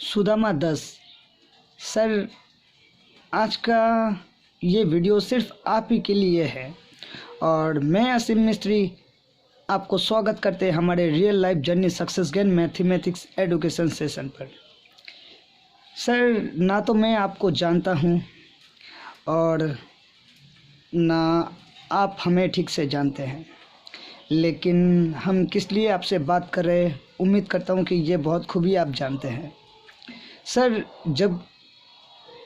Sudama 10। Sir, आज का ये वीडियो सिर्फ आप ही के लिए है और मैं असीम मिस्त्री आपको स्वागत करते हैं हमारे real life journey success gain mathematics education session पर। सर, ना तो मैं आपको जानता हूँ और ना आप हमें ठीक से जानते हैं, लेकिन हम किस लिए आपसे बात कर रहे हैं उम्मीद करता हूँ कि ये बहुत खूबी आप जानते हैं। सर, जब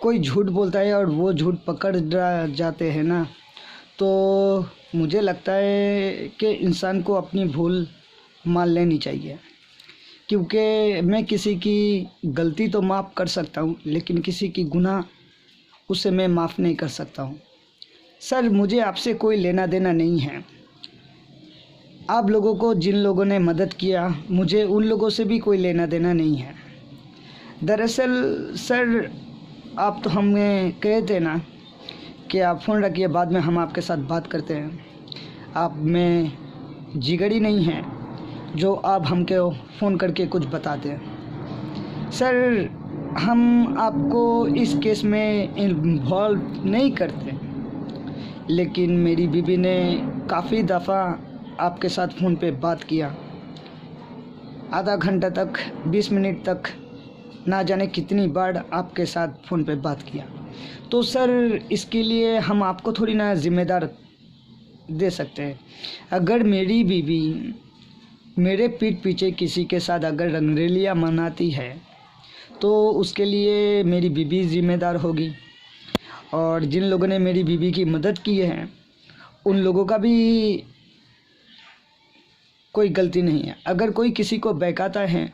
कोई झूठ बोलता है और वो झूठ पकड़ जाते हैं ना, तो मुझे लगता है कि इंसान को अपनी भूल मान लेनी चाहिए, क्योंकि मैं किसी की गलती तो माफ़ कर सकता हूँ लेकिन किसी की गुनाह उसे मैं माफ़ नहीं कर सकता हूँ। सर, मुझे आपसे कोई लेना देना नहीं है। आप लोगों को जिन लोगों ने मदद किया, मुझे उन लोगों से भी कोई लेना देना नहीं है। दरअसल सर, आप तो हमें कहे थे ना कि आप फ़ोन रखिए, बाद में हम आपके साथ बात करते हैं। आप में जिगरी नहीं है जो आप हमको फ़ोन करके कुछ बताते हैं। सर, हम आपको इस केस में इन्वॉल्व नहीं करते, लेकिन मेरी बीवी ने काफ़ी दफ़ा आपके साथ फ़ोन पे बात किया, आधा घंटा तक, 20 मिनट तक, ना जाने कितनी बार आपके साथ फ़ोन पे बात किया। तो सर, इसके लिए हम आपको थोड़ी ना ज़िम्मेदार दे सकते हैं। अगर मेरी बीवी मेरे पीठ पीछे किसी के साथ अगर रंगरेलियाँ मनाती है तो उसके लिए मेरी बीवी ज़िम्मेदार होगी, और जिन लोगों ने मेरी बीवी की मदद की है उन लोगों का भी कोई गलती नहीं है। अगर कोई किसी को बहकाता है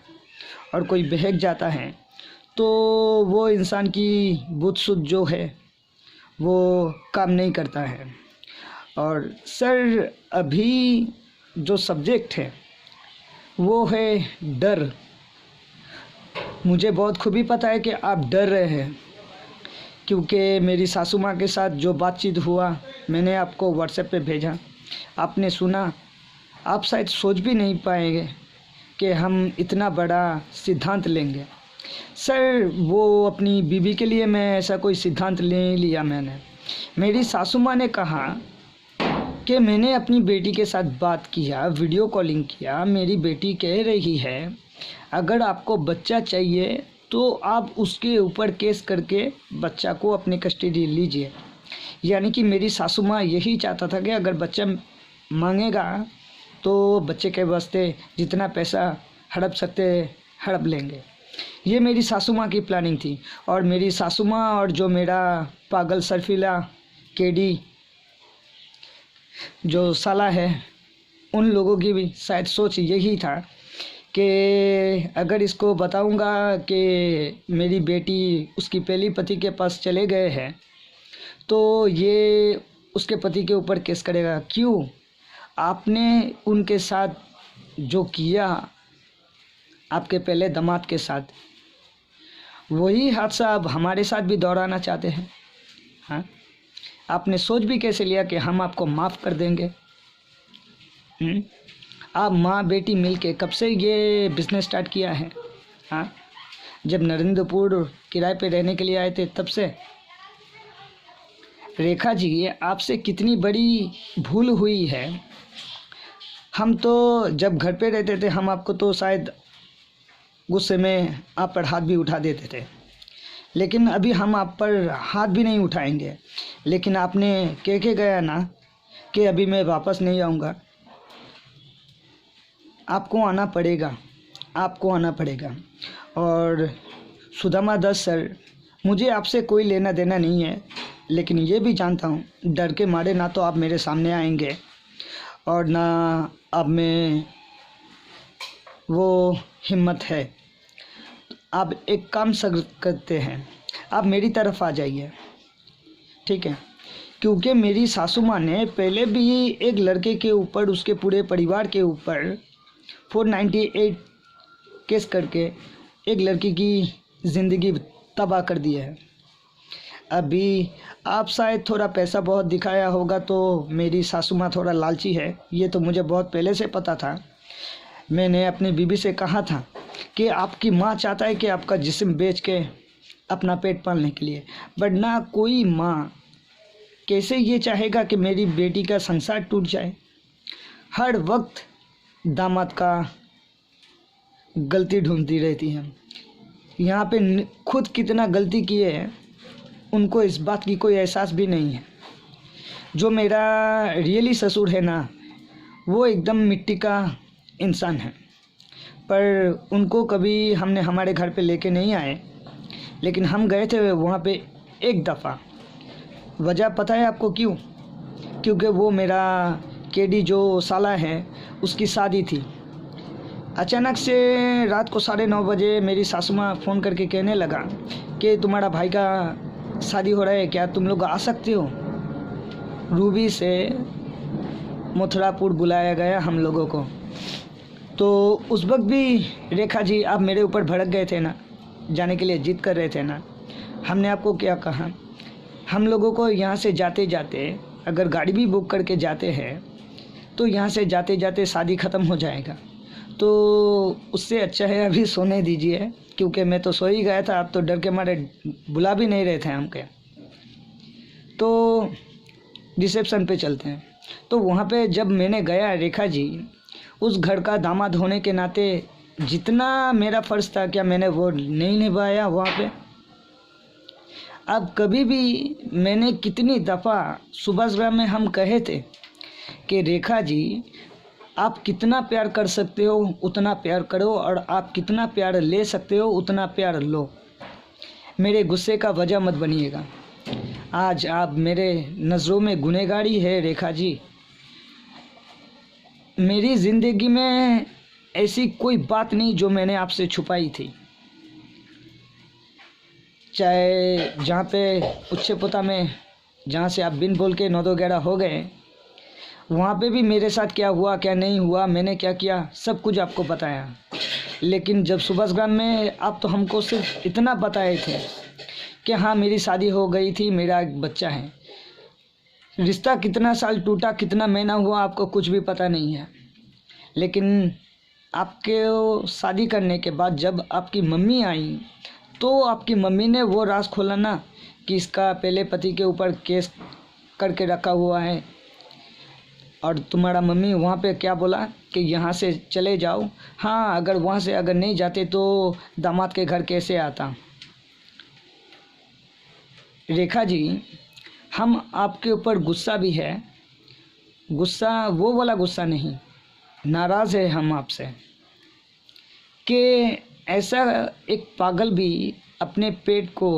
और कोई बहक जाता है तो वो इंसान की बुद्ध सुध जो है वो काम नहीं करता है। और सर, अभी जो सब्जेक्ट है वो है डर। मुझे बहुत खूबी पता है कि आप डर रहे हैं, क्योंकि मेरी सासू माँ के साथ जो बातचीत हुआ मैंने आपको व्हाट्सएप पे भेजा, आपने सुना। आप शायद सोच भी नहीं पाएंगे कि हम इतना बड़ा सिद्धांत लेंगे। सर, वो अपनी बीवी के लिए मैं ऐसा कोई सिद्धांत नहीं लिया। मेरी सासू माँ ने कहा कि मैंने अपनी बेटी के साथ बात किया, वीडियो कॉलिंग किया। मेरी बेटी कह रही है अगर आपको बच्चा चाहिए तो आप उसके ऊपर केस करके बच्चा को अपनी कस्टडी लीजिए। यानी कि मेरी सासू माँ यही चाहता था कि अगर बच्चा मांगेगा तो बच्चे के वास्ते जितना पैसा हड़प सकते हड़प लेंगे। ये मेरी सासू माँ की प्लानिंग थी। और मेरी सासू माँ और जो मेरा पागल सरफीला केडी जो साला है, उन लोगों की भी शायद सोच यही था कि अगर इसको बताऊंगा कि मेरी बेटी उसकी पहली पति के पास चले गए हैं तो ये उसके पति के ऊपर केस करेगा। क्यों? आपने उनके साथ जो किया आपके पहले दामाद के साथ, वही हादसा अब हमारे साथ भी दोहराना चाहते हैं। हाँ, आपने सोच भी कैसे लिया कि हम आपको माफ़ कर देंगे? आप माँ बेटी मिलके कब से ये बिज़नेस स्टार्ट किया है? हाँ, जब नरेंद्रपुर किराए पे रहने के लिए आए थे तब से। रेखा जी, ये आपसे कितनी बड़ी भूल हुई है। हम तो जब घर पे रहते थे हम आपको तो शायद गुस्से में आप पर हाथ भी उठा देते थे, लेकिन अभी हम आप पर हाथ भी नहीं उठाएंगे। लेकिन आपने कह के गया ना कि अभी मैं वापस नहीं आऊँगा। आपको आना पड़ेगा, आपको आना पड़ेगा। और सुदामा 10 सर, मुझे आपसे कोई लेना देना नहीं है, लेकिन ये भी जानता हूँ डर के मारे ना तो आप मेरे सामने आएंगे और ना अब में वो हिम्मत है। आप एक काम करते हैं, आप मेरी तरफ आ जाइए, ठीक है? क्योंकि मेरी सासू माँ ने पहले भी एक लड़के के ऊपर, उसके पूरे परिवार के ऊपर 498 केस करके एक लड़की की ज़िंदगी तबाह कर दी है। अभी आप शायद थोड़ा पैसा बहुत दिखाया होगा तो मेरी सासू माँ थोड़ा लालची है, ये तो मुझे बहुत पहले से पता था। मैंने अपनी बीवी से कहा था कि आपकी माँ चाहता है कि आपका जिस्म बेच के अपना पेट पालने के लिए, बट ना कोई माँ कैसे ये चाहेगा कि मेरी बेटी का संसार टूट जाए। हर वक्त दामाद का गलती ढूंढती रहती है। यहाँ पे खुद कितना गलती किए हैं उनको इस बात की कोई एहसास भी नहीं है। जो मेरा रियली ससुर है ना, वो एकदम मिट्टी का इंसान है, पर उनको कभी हमने हमारे घर पे लेके नहीं आए। लेकिन हम गए थे वहाँ पे एक दफ़ा। वजह पता है आपको क्यों? क्योंकि वो मेरा केडी जो साला है उसकी शादी थी। अचानक से रात को 9:30 बजे मेरी सासू माँ फ़ोन करके कहने लगा कि तुम्हारा भाई का शादी हो रहा है, क्या तुम लोग आ सकते हो। रूबी से मथुरापुर बुलाया गया हम लोगों को। तो उस वक्त भी रेखा जी आप मेरे ऊपर भड़क गए थे ना, जाने के लिए जिद कर रहे थे ना। हमने आपको क्या कहा, हम लोगों को यहाँ से जाते जाते अगर गाड़ी भी बुक करके जाते हैं तो यहाँ से जाते जाते शादी ख़त्म हो जाएगा। तो उससे अच्छा है अभी सोने दीजिए, क्योंकि मैं तो सो ही गया था। आप तो डर के मारे बुला भी नहीं रहे थे हमके। तो रिसेप्शन पे चलते हैं। तो वहाँ पे जब मैंने गया, रेखा जी उस घर का दामाद होने के नाते जितना मेरा फ़र्ज़ था क्या मैंने वो नहीं निभाया वहाँ पे। अब कभी भी मैंने कितनी दफ़ा सुभाषग्राम में हम कहे थे कि रेखा जी आप कितना प्यार कर सकते हो उतना प्यार करो, और आप कितना प्यार ले सकते हो उतना प्यार लो। मेरे गुस्से का वजह मत बनिएगा। आज आप मेरे नज़रों में गुनहगारी है रेखा जी। मेरी ज़िंदगी में ऐसी कोई बात नहीं जो मैंने आपसे छुपाई थी। चाहे जहाँ पे उच्चे पोता में जहाँ से आप बिन बोल के 9-11 हो गए, वहाँ पे भी मेरे साथ क्या हुआ क्या नहीं हुआ, मैंने क्या किया, सब कुछ आपको बताया। लेकिन जब सुभाषग्राम में आप तो हमको सिर्फ इतना बताए थे कि हाँ मेरी शादी हो गई थी, मेरा एक बच्चा है। रिश्ता कितना साल टूटा, कितना महीना हुआ, आपको कुछ भी पता नहीं है। लेकिन आपके शादी करने के बाद जब आपकी मम्मी आई तो आपकी मम्मी ने वो राज खोला ना कि इसका पहले पति के ऊपर केस करके रखा हुआ है। और तुम्हारा मम्मी वहाँ पे क्या बोला कि यहाँ से चले जाओ। हाँ, अगर वहाँ से अगर नहीं जाते तो दामाद के घर कैसे आता। रेखा जी हम आपके ऊपर गुस्सा भी है, गुस्सा वो वाला गुस्सा नहीं, नाराज़ है हम आपसे कि ऐसा एक पागल भी अपने पेट को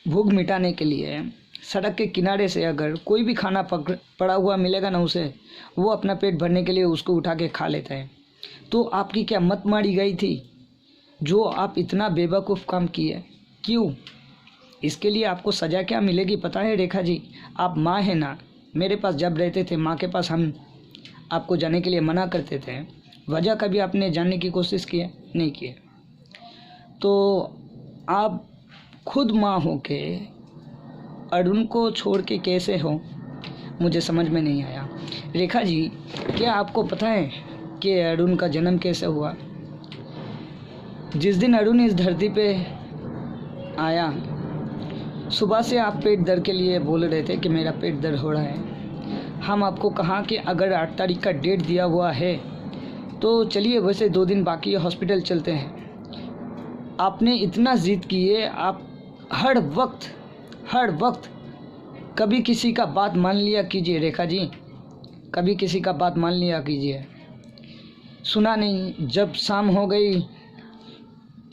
भूख मिटाने के लिए सड़क के किनारे से अगर कोई भी खाना पड़ा हुआ मिलेगा ना उसे, वो अपना पेट भरने के लिए उसको उठा के खा लेता है। तो आपकी क्या मत मारी गई थी जो आप इतना बेवकूफ़ काम किए? क्यों? इसके लिए आपको सज़ा क्या मिलेगी पता है रेखा जी? आप माँ है ना, मेरे पास जब रहते थे माँ के पास हम आपको जाने के लिए मना करते थे, वजह कभी आपने जानने की कोशिश की है? नहीं की। तो आप खुद माँ हो के अरुण को छोड़ के कैसे हो, मुझे समझ में नहीं आया। रेखा जी क्या आपको पता है कि अरुण का जन्म कैसे हुआ? जिस दिन अरुण इस धरती पे आया, सुबह से आप पेट दर्द के लिए बोल रहे थे कि मेरा पेट दर्द हो रहा है। हम आपको कहा कि अगर 8 तारीख का डेट दिया हुआ है तो चलिए, वैसे 2 दिन बाकी है, हॉस्पिटल चलते हैं। आपने इतना ज़िद किए, आप हर वक्त कभी किसी का बात मान लिया कीजिए रेखा जी, कभी किसी का बात मान लिया कीजिए। सुना नहीं, जब शाम हो गई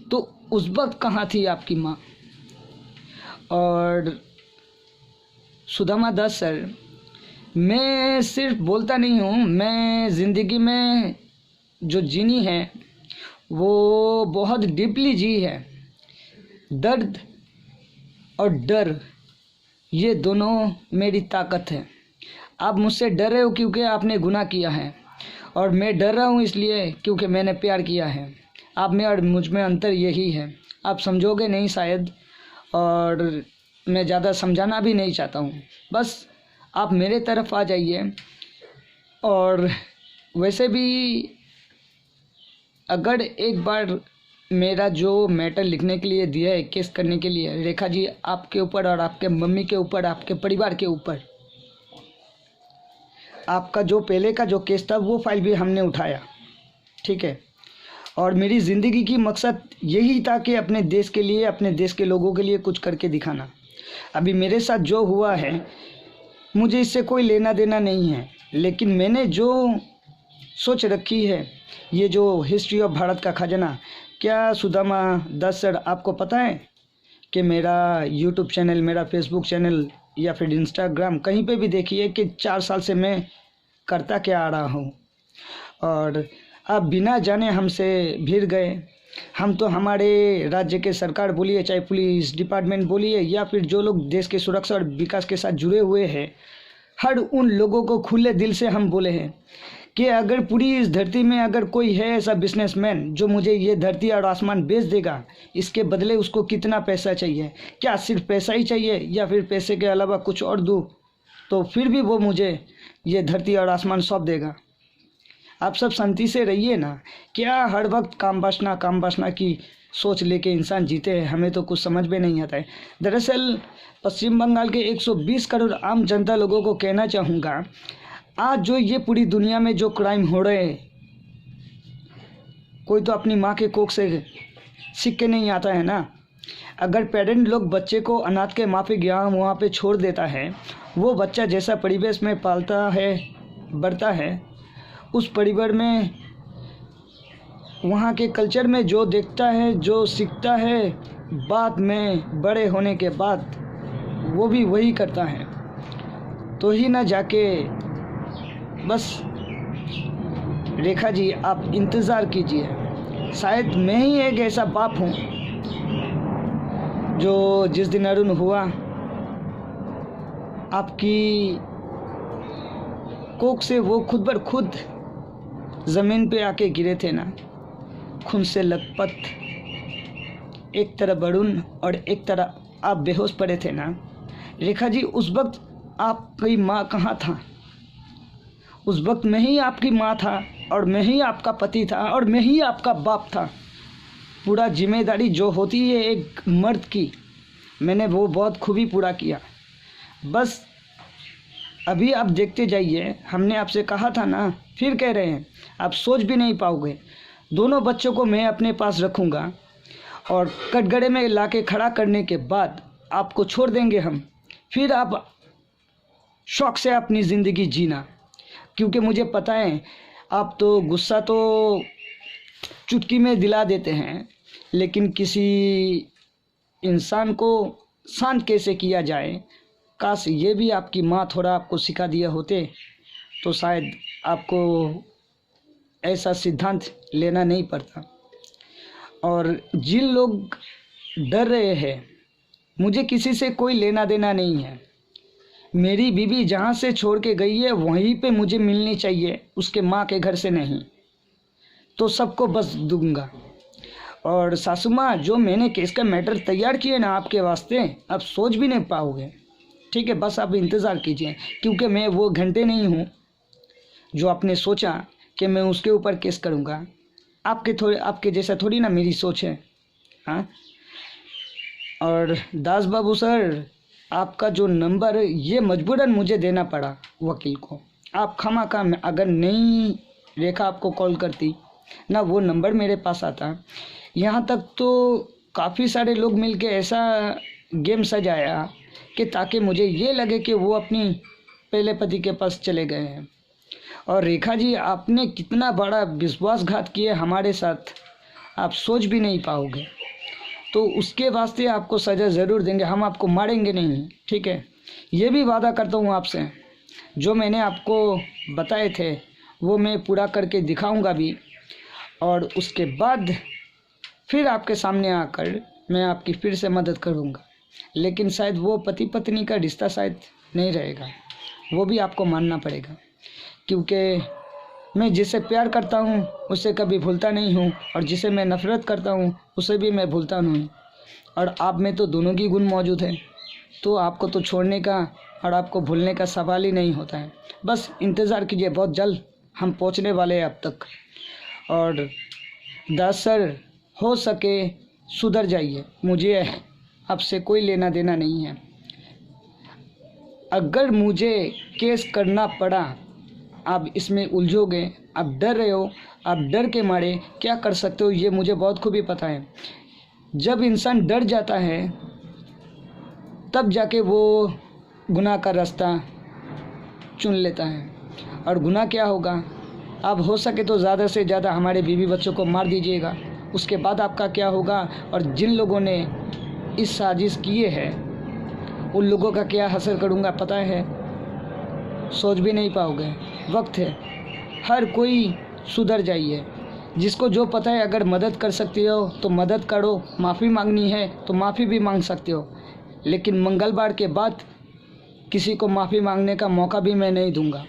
तो उस वक्त कहाँ थी आपकी माँ? और सुदामा दास सर, मैं सिर्फ बोलता नहीं हूँ, मैं ज़िंदगी में जो जीनी है वो बहुत डीपली जी है। दर्द और डर ये दोनों मेरी ताकत है। आप मुझसे डर रहे हो क्योंकि आपने गुनाह किया है, और मैं डर रहा हूँ इसलिए क्योंकि मैंने प्यार किया है। आप में और मुझ में अंतर यही है। आप समझोगे नहीं शायद, और मैं ज़्यादा समझाना भी नहीं चाहता हूँ। बस आप मेरे तरफ आ जाइए। और वैसे भी अगर एक बार मेरा जो मैटर लिखने के लिए दिया है, केस करने के लिए, रेखा जी आपके ऊपर और आपके मम्मी के ऊपर, आपके परिवार के ऊपर, आपका जो पहले का जो केस था वो फाइल भी हमने उठाया, ठीक है। और मेरी ज़िंदगी की मकसद यही था कि अपने देश के लिए, अपने देश के लोगों के लिए कुछ करके दिखाना। अभी मेरे साथ जो हुआ है मुझे इससे कोई लेना देना नहीं है, लेकिन मैंने जो सोच रखी है, ये जो हिस्ट्री ऑफ भारत का खजाना, क्या सुदामा दास सर आपको पता है कि मेरा यूट्यूब चैनल, मेरा फेसबुक चैनल या फिर इंस्टाग्राम कहीं पे भी देखिए कि 4 साल से मैं करता क्या आ रहा हूँ, और आप बिना जाने हमसे भिड़ गए। हम तो हमारे राज्य के सरकार बोलिए, चाहे पुलिस डिपार्टमेंट बोलिए, या फिर जो लोग देश के सुरक्षा और विकास के साथ जुड़े हुए हैं, हर उन लोगों को खुले दिल से हम बोले हैं कि अगर पूरी इस धरती में अगर कोई है ऐसा बिजनेसमैन जो मुझे ये धरती और आसमान बेच देगा, इसके बदले उसको कितना पैसा चाहिए, क्या सिर्फ पैसा ही चाहिए या फिर पैसे के अलावा कुछ और दूँ, तो फिर भी वो मुझे ये धरती और आसमान सौंप देगा। आप सब शांति से रहिए ना। क्या हर वक्त काम वासना की सोच लेके इंसान जीते हैं, हमें तो कुछ समझ में नहीं आता है। दरअसल पश्चिम बंगाल के 120 करोड़ आम जनता लोगों को कहना चाहूँगा, आज जो ये पूरी दुनिया में जो क्राइम हो रहे हैं, कोई तो अपनी माँ के कोख से सीख के नहीं आता है ना। अगर पेरेंट लोग बच्चे को अनाथ के माफिक यहाँ वहाँ पे छोड़ देता है, वो बच्चा जैसा परिवेश में पालता है, बढ़ता है, उस परिवार में वहाँ के कल्चर में जो देखता है, जो सीखता है, बाद में बड़े होने के बाद वो भी वही करता है। तो ही ना जाके बस रेखा जी आप इंतज़ार कीजिए, शायद मैं ही एक ऐसा बाप हूँ जो जिस दिन अरुण हुआ आपकी कोख से वो खुद बर खुद ज़मीन पे आके गिरे थे ना, खून से लथपथ, एक तरफ अरुण और एक तरफ आप बेहोश पड़े थे ना। रेखा जी उस वक्त आपकी माँ कहाँ था? उस वक्त मैं ही आपकी माँ था और मैं ही आपका पति था और मैं ही आपका बाप था। पूरा जिम्मेदारी जो होती है एक मर्द की, मैंने वो बहुत खूबी पूरा किया। बस अभी आप देखते जाइए, हमने आपसे कहा था ना, फिर कह रहे हैं, आप सोच भी नहीं पाओगे। दोनों बच्चों को मैं अपने पास रखूँगा और कटघरे में लाके खड़ा करने के बाद आपको छोड़ देंगे हम, फिर आप शौक़ से अपनी ज़िंदगी जीना। क्योंकि मुझे पता है आप तो गुस्सा तो चुटकी में दिला देते हैं, लेकिन किसी इंसान को शांत कैसे किया जाए, काश ये भी आपकी माँ थोड़ा आपको सिखा दिया होते तो शायद आपको ऐसा सिद्धांत लेना नहीं पड़ता। और जिन लोग डर रहे हैं, मुझे किसी से कोई लेना देना नहीं है। मेरी बीवी जहाँ से छोड़ के गई है वहीं पे मुझे मिलनी चाहिए, उसके माँ के घर से नहीं, तो सबको बस दूंगा। और सासू माँ, जो मैंने केस का मैटर तैयार किए ना आपके वास्ते, आप सोच भी नहीं पाओगे, ठीक है। बस आप इंतज़ार कीजिए, क्योंकि मैं वो घंटे नहीं हूँ जो आपने सोचा कि मैं उसके ऊपर केस करूँगा। आपके जैसा थोड़ी ना मेरी सोच है, हाँ। और दास बाबू सर, आपका जो नंबर ये मजबूरन मुझे देना पड़ा वकील को। आप खामखा अगर नहीं रेखा आपको कॉल करती ना, वो नंबर मेरे पास आता। यहाँ तक तो काफ़ी सारे लोग मिलके ऐसा गेम सजाया कि ताकि मुझे ये लगे कि वो अपनी पहले पति के पास चले गए हैं। और रेखा जी, आपने कितना बड़ा विश्वासघात किया हमारे साथ, आप सोच भी नहीं पाओगे। तो उसके वास्ते आपको सज़ा ज़रूर देंगे, हम आपको मारेंगे नहीं, ठीक है। ये भी वादा करता हूँ आपसे, जो मैंने आपको बताए थे वो मैं पूरा करके दिखाऊंगा भी। और उसके बाद फिर आपके सामने आकर मैं आपकी फिर से मदद करूंगा। लेकिन शायद वो पति पत्नी का रिश्ता शायद नहीं रहेगा, वो भी आपको मानना पड़ेगा। क्योंकि मैं जिसे प्यार करता हूँ उसे कभी भूलता नहीं हूँ, और जिसे मैं नफ़रत करता हूँ उसे भी मैं भूलता नहीं। और आप में तो दोनों की गुण मौजूद है, तो आपको तो छोड़ने का और आपको भूलने का सवाल ही नहीं होता है। बस इंतज़ार कीजिए, बहुत जल्द हम पहुँचने वाले हैं अब तक। और दास सर, हो सके सुधर जाइए, मुझे आपसे कोई लेना देना नहीं है। अगर मुझे केस करना पड़ा, आप इसमें उलझोगे, आप डर रहे हो, आप डर के मारे क्या कर सकते हो ये मुझे बहुत खूबी पता है। जब इंसान डर जाता है तब जाके वो गुनाह का रास्ता चुन लेता है। और गुनाह क्या होगा? आप हो सके तो ज़्यादा से ज़्यादा हमारे बीवी बच्चों को मार दीजिएगा। उसके बाद आपका क्या होगा? और जिन लोगों ने इस साजिश किए है उन लोगों का क्या हासिल करूँगा पता है? सोच भी नहीं पाओगे। वक्त है, हर कोई सुधर जाइए। जिसको जो पता है, अगर मदद कर सकते हो तो मदद करो, माफ़ी मांगनी है तो माफ़ी भी मांग सकते हो, लेकिन मंगलवार के बाद किसी को माफ़ी मांगने का मौका भी मैं नहीं दूंगा।